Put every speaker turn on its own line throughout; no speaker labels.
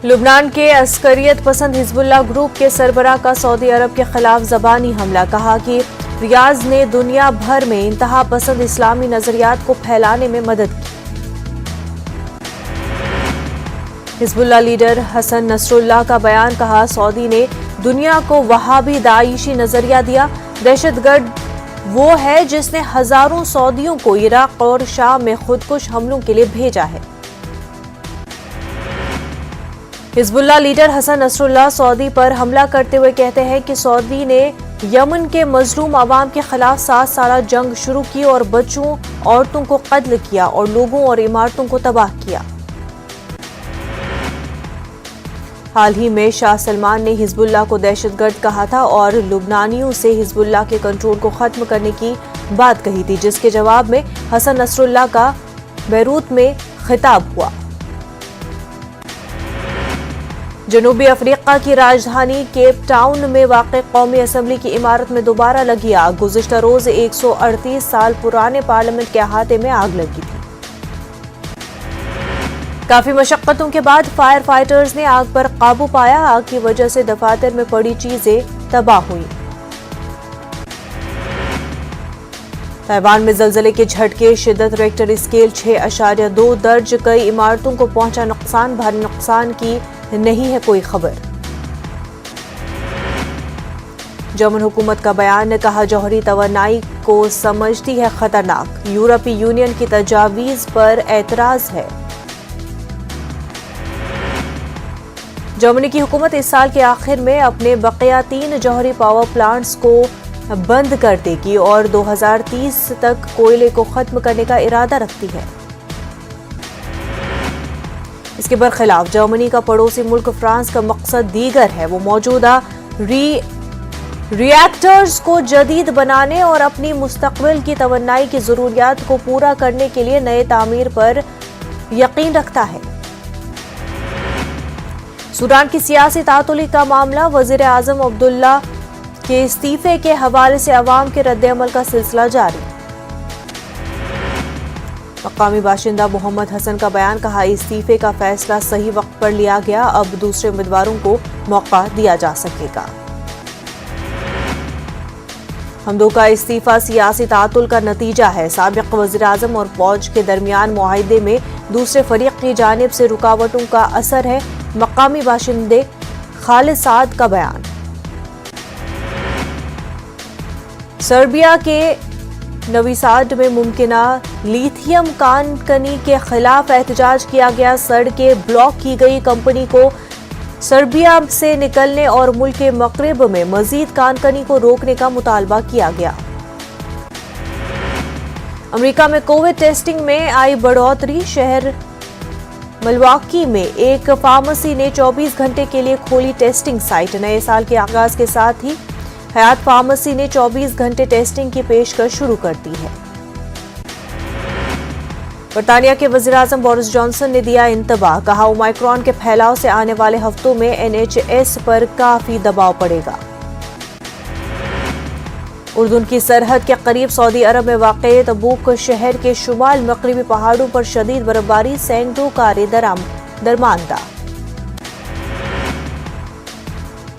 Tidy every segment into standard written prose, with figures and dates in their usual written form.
लुबनान के अस्करियत पसंद Hezbollah group के सरबराह का सऊदी अरब के खिलाफ ज़बानी हमला। कहा कि रियाज ने दुनिया भर में इंतहा पसंद इस्लामी नजरियात को फैलाने में मदद की। हिजबुल्लाह लीडर हसन नसरुल्लाह का बयान। कहा, सऊदी ने दुनिया को वहाबी दाइशी नजरिया दिया। दहशतगर्द वो है जिसने हजारों सऊदियों को इराक और शाम में खुदकुश हमलों के लिए भेजा है। Hezbollah leader Hassan Nasrallah Saudi पर हमला करते हुए कहते हैं कि सऊदी ने यमन के मजलूम अवाम के खिलाफ 7 साल जंग शुरू की और बच्चों, औरतों को कत्ल किया और लोगों और इमारतों को तबाह किया। हाल ही में शाह सलमान ने हिजबुल्लाह को दहशतगर्द कहा था और लुबनानियों से हिजबुल्लाह के कंट्रोल को खत्म करने की बात कही थी, जिसके जवाब में हसन नसरुल्लाह का बैरूत में खिताब हुआ। जनूबी अफ्रीका की राजधानी केप टाउन में वाक़े कौमी असम्बली की इमारत में दोबारा लगी आग। गुज़िश्ता रोज 138 साल पुराने पार्लियामेंट के अहाते में आग लगी थी। काफी मशक्कतों के बाद फायर फाइटर्स ने आग पर काबू पाया। आग की वजह से दफातर में पड़ी चीजें तबाह हुई। ताइवान में जलजले के झटके, शिद्दत रेक्टर स्केल 6.2 दर्ज। कई इमारतों को पहुंचा नुकसान। भारी नुकसान की नहीं है कोई खबर। जर्मन हुकूमत का बयान ने कहा, जौहरी तवानाई को समझती है खतरनाक। यूरोपीय यूनियन की तजावीज पर एतराज है। जर्मनी की हुकूमत इस साल के आखिर में अपने बकिया 3 जौहरी पावर प्लांट्स को बंद कर देगी और 2030 तक कोयले को खत्म करने का इरादा रखती है। इसके बरखिलाफ जर्मनी का पड़ोसी मुल्क फ्रांस का मकसद दीगर है। वो मौजूदा रिएक्टर्स को जदीद बनाने और अपनी मुस्तकबिल की तवन्नाई की जरूरियात को पूरा करने के लिए नए तामीर पर यकीन रखता है। सूडान की सियासी तातुली का मामला। वजीर आजम अब्दुल्ला के इस्तीफे के हवाले से अवाम के रद्द-ए-अमल का सिलसिला जारी। मकामी बाशिंदा मोहम्मद हसन का बयान। कहा, इस्तीफे का फैसला सही वक्त पर लिया गया। अब दूसरे उम्मीदवारों को मौका दिया जा सकेगा। हमदो का इस्तीफा सियासी तातुल का नतीजा है। साबिक वजीर आजम और फौज के दरमियान मुआहिदे में दूसरे फरीक की जानिब से रुकावटों का असर है। मकामी बाशिंदे खालिद साद का बयान। सर्बिया के नवी साड में मुमकिना लिथियम कानकनी के खिलाफ एहतजाज किया गया। सड़कें ब्लॉक की गई। कंपनी को सर्बिया से निकलने और मुल्क के मगरिब में मजीद कानकनी को रोकने का मुतालबा किया गया। अमेरिका में कोविड टेस्टिंग में आई बढ़ोतरी। शहर मिल्वॉकी में एक फार्मेसी ने 24 घंटे के लिए खोली टेस्टिंग साइट। नए साल के आगाज के साथ ही हयात फार्मेसी ने 24 घंटे टेस्टिंग की पेशकश शुरू कर दी है। बरतानिया के वज़ीर-ए-आज़म बोरिस जॉनसन ने दिया इंतबाह। कहा, ओमाइक्रॉन के फैलाव से आने वाले हफ्तों में NHS पर काफी दबाव पड़ेगा। उर्दून की सरहद के करीब सऊदी अरब में वाक़े तबूक शहर के शुमाल मगरिबी पहाड़ों पर शदीद बर्फबारी। सैकड़ों कारें दरमांदा।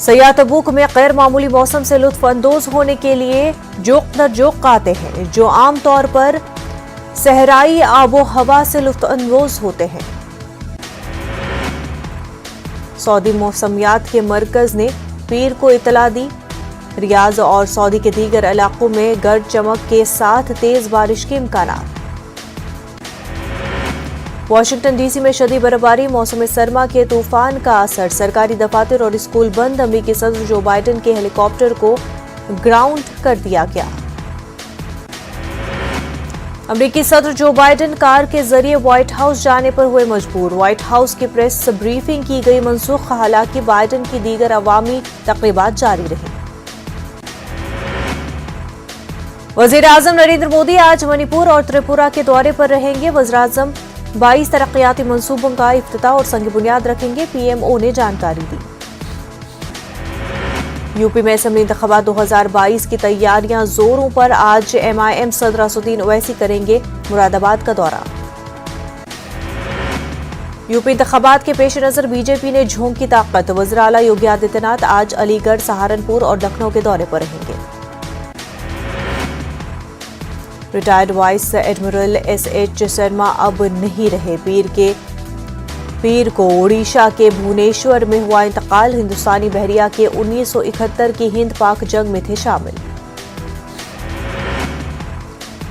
सयाह तबूक में गैर मामूली मौसम से लुत्फ अंदोज होने के लिए जोक दर जोक आते हैं, जो आमतौर पर सहराई आबो हवा से लुत्फ अंदोज होते हैं। सऊदी मौसमियात के मरकज ने पीर को इतला दी। रियाज और सऊदी के दीगर इलाकों में गर्द चमक के साथ तेज बारिश के इम्कानात। वाशिंगटन डीसी में शदीद बर्फबारी। मौसम सरमा के तूफान का असर। सरकारी दफातर और स्कूल बंद। अमेरिकी सदर जो बाइडेन के हेलीकॉप्टर को ग्राउंड कर दिया गया। अमेरिकी सदर जो बाइडेन कार के जरिए व्हाइट हाउस जाने पर हुए मजबूर। व्हाइट हाउस की प्रेस ब्रीफिंग की गई मनसूख। हालांकि बाइडेन की दीगर अवामी तकरीबात जारी रही। वजीर आजम नरेंद्र मोदी आज मणिपुर और त्रिपुरा के दौरे पर रहेंगे। वज़ीर आज़म 22 तरक्याती मंसूबों का इफ्तिताह और संग बुनियाद रखेंगे। PMO ने जानकारी दी। यूपी में असेंबली इंतखाबात 2022 की तैयारियां जोरों पर। आज MIM सदर असदुद्दीन ओवैसी करेंगे मुरादाबाद का दौरा। यूपी इंतखाबात के पेश नजर बीजेपी ने झोंकी ताकत। वज़ीर आला योगी आदित्यनाथ आज अलीगढ़, सहारनपुर और लखनऊ के दौरे पर रहेंगे। Retired vice admiral SH Sharma अब नहीं रहे। पीर को ओडिशा के भुवनेश्वर में हुआ इंतकाल। हिंदुस्तानी बहरिया के 1971 की हिंद पाक जंग में थे शामिल।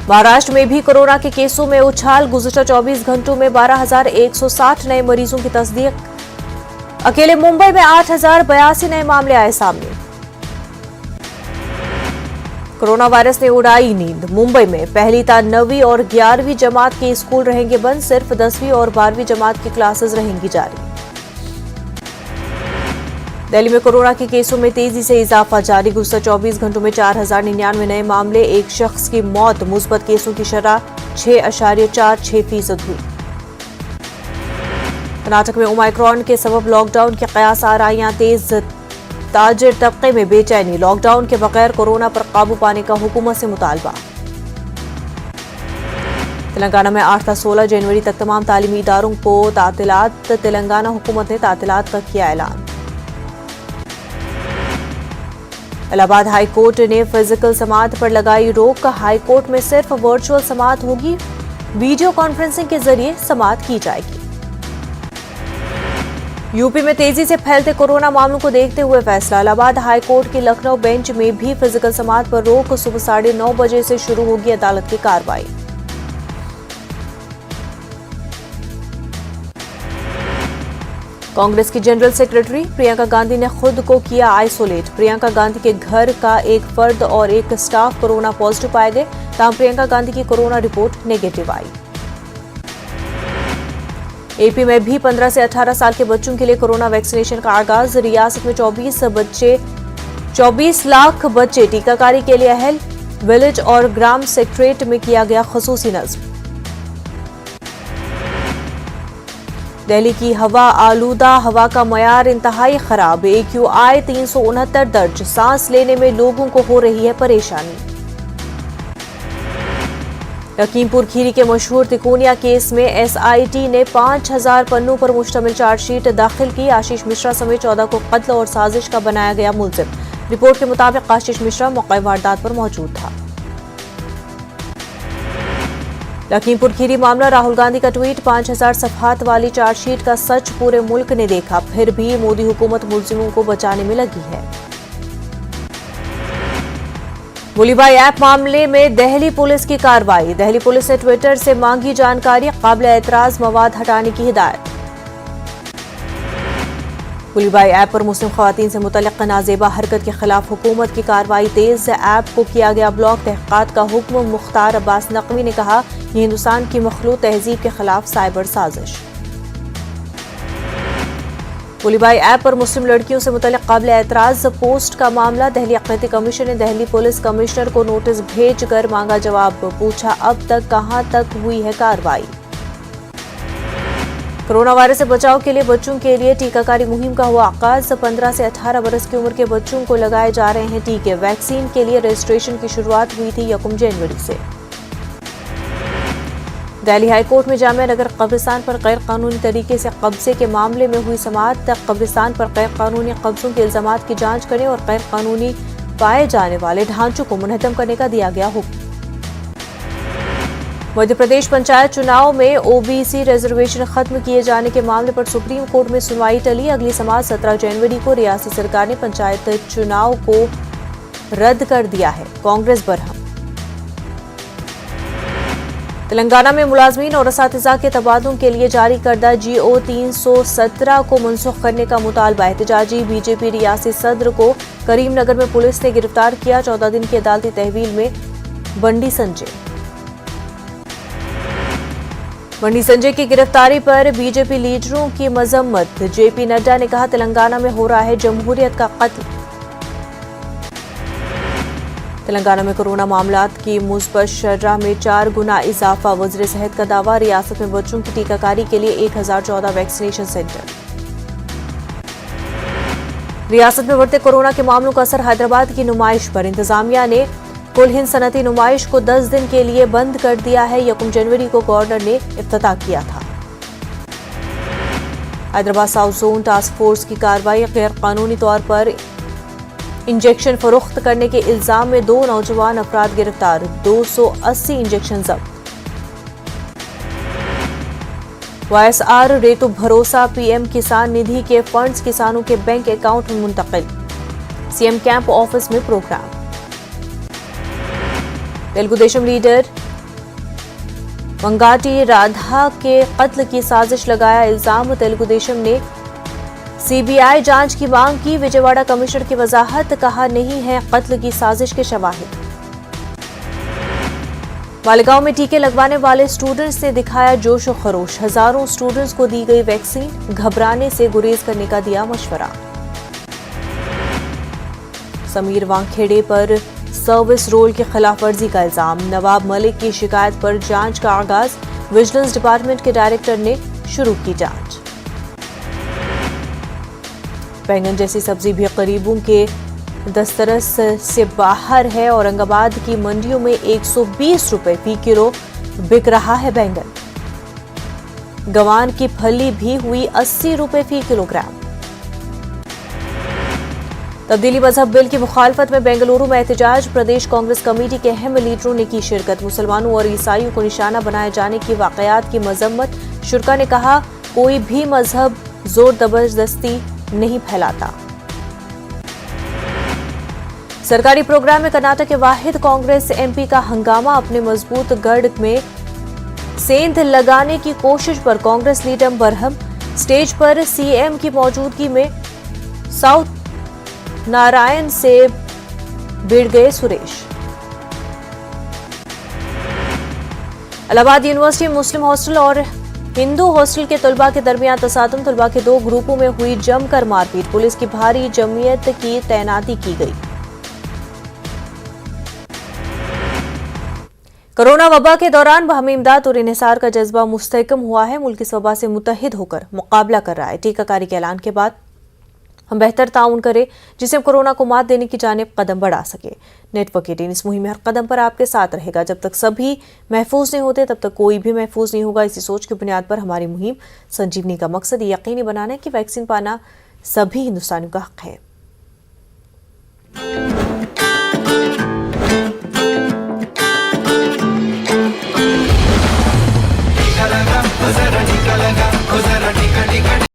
महाराष्ट्र में भी कोरोना के केसों में उछाल। गुज़श्ता 24 घंटों में 12,160 नए मरीजों की तस्दीक। अकेले मुंबई में 8,082 नए मामले आए सामने। कोरोना वायरस ने उड़ाई नींद। मुंबई में पहली ता 9वीं और 11वीं जमात के स्कूल रहेंगे बंद। सिर्फ 10वीं और 12वीं जमात की क्लासेस रहेंगी जारी। दिल्ली में कोरोना के केसों में तेजी से इजाफा जारी। गुज़श्ता 24 घंटों में 4,099 नए मामले। एक शख्स की मौत। मुस्बत केसों की शरह 6.46% हुई। कर्नाटक में ओमाइक्रॉन के सबब लॉकडाउन के कयास आराइयां तेज। ताजिर तबके में बेचैनी। लॉकडाउन के बगैर कोरोना पर काबू पाने का हुकूमत से मुतालबा। तेलंगाना में 8 से 16 जनवरी तक तमाम तालीमी इदारों को तातिलात। तेलंगाना हुकूमत ने तातिलात का किया ऐलान। इलाहाबाद हाई कोर्ट ने फिजिकल समाअत पर लगाई रोक। हाई कोर्ट में सिर्फ वर्चुअल समाअत होगी। वीडियो कॉन्फ्रेंसिंग के जरिए समाअत की जाएगी। यूपी में तेजी से फैलते कोरोना मामलों को देखते हुए फैसला। इलाहाबाद हाई कोर्ट की लखनऊ बेंच में भी फिजिकल समाअत पर रोक। सुबह 9:30 बजे से शुरू होगी अदालत की कार्रवाई। कांग्रेस की जनरल सेक्रेटरी प्रियंका गांधी ने खुद को किया आइसोलेट। प्रियंका गांधी के घर का एक फर्द और एक स्टाफ कोरोना पॉजिटिव पाए गए। तमाम प्रियंका गांधी की कोरोना रिपोर्ट नेगेटिव आई। एपी में भी 15 से 18 साल के बच्चों के लिए कोरोना वैक्सीनेशन का आगाज। रियासत में 24 लाख बच्चे टीकाकारी के लिए अहल। विलेज और ग्राम सेक्रेटरीट में किया गया खसूसी नस्ब। दिल्ली की हवा आलूदा। हवा का मयार इंतहाई खराब। AQI 369 दर्ज। सांस लेने में लोगों को हो रही है परेशानी। लखीमपुर खीरी के मशहूर तिकोनिया केस में SIT ने 5,000 पन्नों पर मुश्तमिल चार्जशीट दाखिल की। आशीष मिश्रा समेत 14 को कत्ल और साजिश का बनाया गया मुलजिम। रिपोर्ट के मुताबिक आशीष मिश्रा मौके वारदात पर मौजूद था। लखीमपुर खीरी मामला। राहुल गांधी का ट्वीट। 5,000 सफहात वाली चार्जशीट का सच पूरे मुल्क ने देखा। फिर भी मोदी हुकूमत मुलजिमों को बचाने में लगी है। गोलीबारी ऐप मामले में दिल्ली पुलिस की कार्रवाई। दिल्ली पुलिस ने ट्विटर से मांगी जानकारी। काबिल एतराज मवाद हटाने की हिदायत। गोलीबारी ऐप पर मुस्लिम खवातीन से मुतल्लिक नाजेबा हरकत के खिलाफ हुकूमत की कार्रवाई तेज। ऐप को किया गया ब्लॉक। तहकीकात का हुक्म। मुख्तार अब्बास नकवी ने कहा यह हिंदुस्तान की मखलूत तहजीब के खिलाफ साइबर साजिश। गोलीबारी ऐप पर मुस्लिम लड़कियों से मुतल्लिक काबिल एतराज पोस्ट का मामला। दिल्ली अक़लियती कमीशन ने दिल्ली पुलिस कमिश्नर को नोटिस भेजकर मांगा जवाब। पूछा अब तक कहां तक हुई है कार्रवाई। कोरोना वायरस से बचाव के लिए बच्चों के लिए टीकाकारी मुहिम का हुआ आगाज। 15 से 18 बरस की उम्र के बच्चों को लगाए जा रहे हैं टीके। वैक्सीन के लिए रजिस्ट्रेशन की शुरुआत हुई थी 1 जनवरी से। दिल्ली हाईकोर्ट में जामिया नगर कब्रिस्तान पर गैर कानूनी तरीके से कब्जे के मामले में हुई समाअत। कब्रिस्तान पर गैर कानूनी कब्जों के इल्जामात की जांच करने और गैर कानूनी पाए जाने वाले ढांचों को मुनहदम करने का दिया गया हुक्म। मध्य प्रदेश पंचायत चुनाव में OBC रिजर्वेशन खत्म किए जाने के मामले पर सुप्रीम कोर्ट में सुनवाई टली। अगली समाअत 17 जनवरी को। रियासती सरकार ने पंचायत चुनाव को रद्द कर दिया है। कांग्रेस बरहम। तेलंगाना में मुलाजमीन और असातिज़ा के तबादलों के लिए जारी करदा GO 317 को मनसूख करने का मुतालबा। एहतजाजी बीजेपी रियासी सदर को करीमनगर में पुलिस ने गिरफ्तार किया। 14 दिन की अदालती तहवील में बंडी संजय की गिरफ्तारी पर बीजेपी लीडरों की मजम्मत। JP नड्डा ने कहा तेलंगाना में हो रहा है जमहूरियत का कत्ल। तेलंगाना में कोरोना मामलात की मुस्बत शरह में 4 गुना इजाफा। वज़ीर सेहत का दावा। रियासत में बच्चों की टीकाकारी के लिए 1014 वैक्सीनेशन सेंटर। रियासत में बढ़ते कोरोना के मामलों का असर हैदराबाद की नुमाइश पर। इंतजामिया ने कुल हिंद सनती नुमाइश को 10 दिन के लिए बंद कर दिया है। 1 जनवरी को गवर्नर ने इफ्तिताह किया था। Hyderabad south zone task force की कार्रवाई, गैर कानूनी तौर पर इंजेक्शन फरोख्त करने के इल्जाम में 2 नौजवान अफराद गिरफ्तार, 280 इंजेक्शन जब्त। वाईएसआर रेतु भरोसा पीएम किसान निधि के फंड्स किसानों के बैंक अकाउंट में मुंतकिल, सीएम कैंप ऑफिस में प्रोग्राम। तेलुगु देशम लीडर वंगाटी राधा के कत्ल की साजिश लगाया इल्जाम, तेलुगु देशम ने सीबीआई जांच की मांग की, विजयवाड़ा कमिश्नर की वजाहत, कहा नहीं है कत्ल की साजिश के शवाहिद। मालेगांव में टीके लगवाने वाले स्टूडेंट्स ने दिखाया जोश और खरोश, हजारों स्टूडेंट्स को दी गई वैक्सीन, घबराने से गुरेज करने का दिया मशवरा। समीर वानखेड़े पर सर्विस रोल की खिलाफवर्जी का इल्जाम, नवाब मलिक की शिकायत पर जांच का आगाज, विजिलेंस डिपार्टमेंट के डायरेक्टर ने शुरू की जांच। बैंगन जैसी सब्जी भी गरीबों के दस्तरस से बाहर है, औरंगाबाद की मंडियों में 120 रुपए फी किलो बिक रहा है बैंगन। गवान की फली भी हुई 80 रुपए फी किलोग्राम। तब्दीली मजहब बिल की मुखालफत में बेंगलुरु में एहतजाज, प्रदेश कांग्रेस कमेटी के अहम लीडरों ने की शिरकत, मुसलमानों और ईसाइयों को निशाना बनाए जाने की वाकयात की मजम्मत, शुरा ने कहा कोई भी मजहब जोर जबरदस्ती नहीं फैलाता। सरकारी प्रोग्राम में कर्नाटक के वाहिद कांग्रेस एमपी का हंगामा, अपने मजबूत गढ़ में सेंध लगाने की कोशिश पर कांग्रेस लीडर बरहम, स्टेज पर सीएम की मौजूदगी में साउथ नारायण से भिड़ गए सुरेश। इलाहाबाद यूनिवर्सिटी मुस्लिम हॉस्टल और हिंदू हॉस्टल के तलबा के दरमियान तसादुम, तलबा के 2 ग्रुपों में हुई जमकर मारपीट, पुलिस की भारी जमीयत की तैनाती की गई। कोरोना वबा के दौरान बाहमी इमदाद और इन्हिसार का जज्बा मुस्तहकम हुआ है, मुल्क इस वबा से मुत्तहिद होकर मुकाबला कर रहा है। टीकाकारी के ऐलान के बाद हम बेहतर ताउन करें जिससे कोरोना को मात देने की जानिब कदम बढ़ा सके। नेटवर्क 18 इस मुहिम में हर कदम पर आपके साथ रहेगा। जब तक सभी महफूज नहीं होते तब तक कोई भी महफूज नहीं होगा। इसी सोच की बुनियाद पर हमारी मुहिम संजीवनी का मकसद ये यकीनी बनाना है कि वैक्सीन पाना सभी हिंदुस्तानियों का हक है।